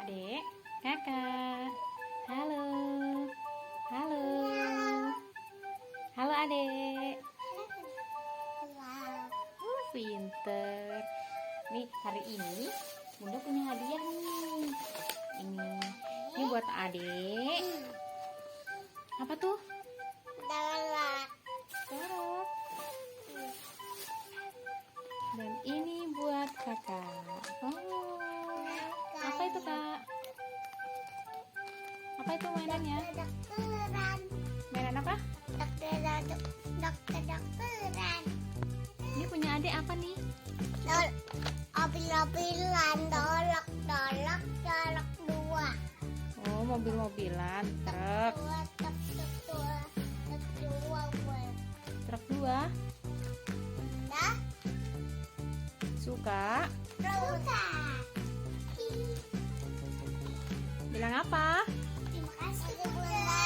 Adik, kakak, halo, halo, halo adik, pinter. Nih hari ini Bunda punya hadiah nih. Ini buat adik. Apa tuh? Darat. Darat. Dan ini buat kakak. Oh, apa itu kak? Apa itu mainannya? Dokteran. Mainan apa? Dokteran. Ini punya adik apa nih? Mobil-mobilan, dolok dua. Oh, mobil-mobilan, truk. Truk dua. Dah, Suka? suka. Bilang apa? Terima kasih Bunda.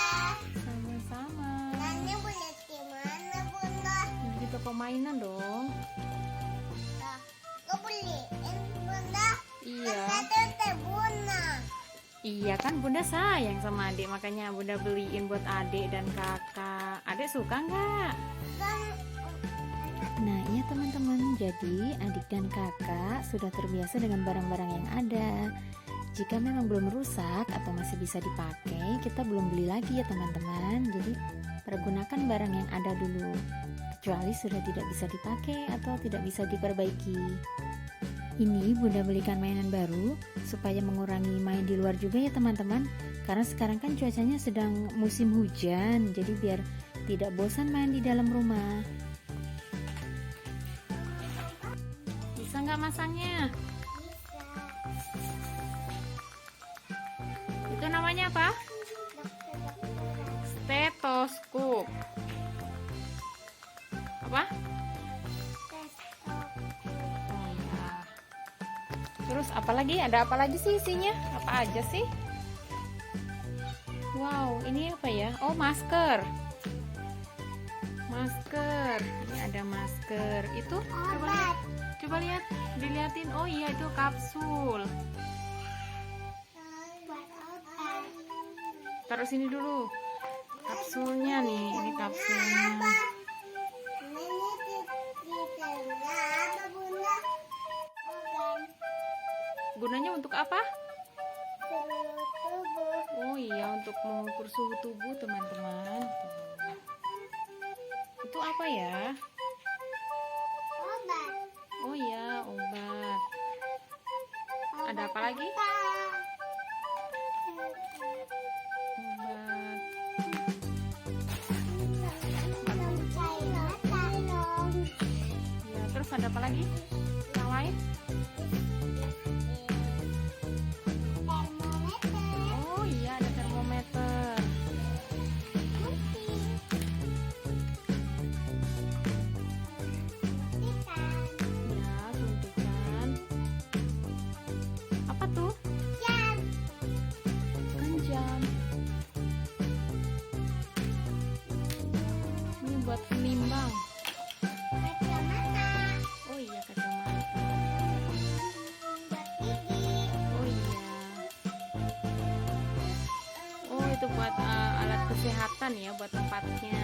Sama-sama. Nanti boleh gimana Bunda? Di toko mainan dong. Nah, kau beliin Bunda. Iya. Kata teh Bunda. Iya kan Bunda sayang sama adik, makanya Bunda beliin buat adik dan kakak. Adik suka nggak? Kan Nah iya teman-teman, jadi adik dan kakak sudah terbiasa dengan barang-barang yang ada. Jika memang belum rusak atau masih bisa dipakai, kita belum beli lagi ya teman-teman. Jadi pergunakan barang yang ada dulu, kecuali sudah tidak bisa dipakai atau tidak bisa diperbaiki. Ini Bunda belikan mainan baru supaya mengurangi main di luar juga ya teman-teman. Karena sekarang kan cuacanya sedang musim hujan, jadi biar tidak bosan main di dalam rumah. Bisa nggak masangnya? bisa. Itu namanya apa? Dokter. Stetoskop. Apa? Oh ya. Terus apa lagi? Ada apa lagi sih isinya? Apa aja sih? Wow, ini apa ya? Oh, masker. Masker. Ini ada masker. Itu coba lihat. Coba lihat. Dilihatin. Oh iya, itu kapsul. Taruh sini dulu. Kapsulnya nih, ini kapsulnya. Gunanya untuk apa? Oh iya, untuk mengukur suhu tubuh teman-teman. Itu apa ya? Oh iya, obat. Ada apa lagi? Obat. Ya, terus ada apa lagi? Yang lain? Oh iya, ada termometer. Ya, suntikan. Apa tuh? Kan jam. Ini buat penimbang. Oh iya, kacamata. Oh iya. Oh, itu buat alat kesehatan ya, buat tempatnya.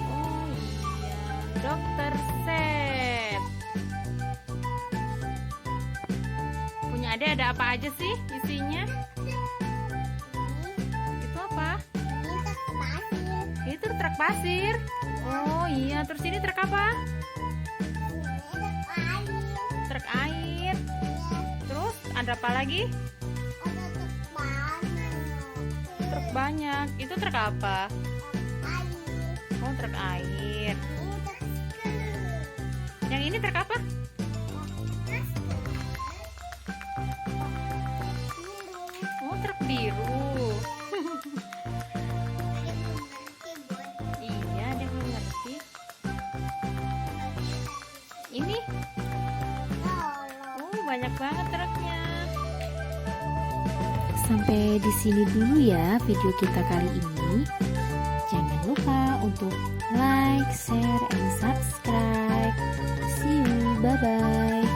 Oh iya, dokter set. Punya adik ada apa aja sih isinya? Itu apa? Itu truk pasir. Oh iya, terus ini truk apa? Truk air. Terus ada apa lagi? Truk banyak. Itu truk apa? Oh, truk air. Yang ini truk apa? Oh, truk biru. Iya, dia belum ngerti. Ini, oh banyak banget truknya. Sampai di sini dulu ya video kita kali ini. Jangan lupa untuk like, share, and subscribe. See you, bye-bye.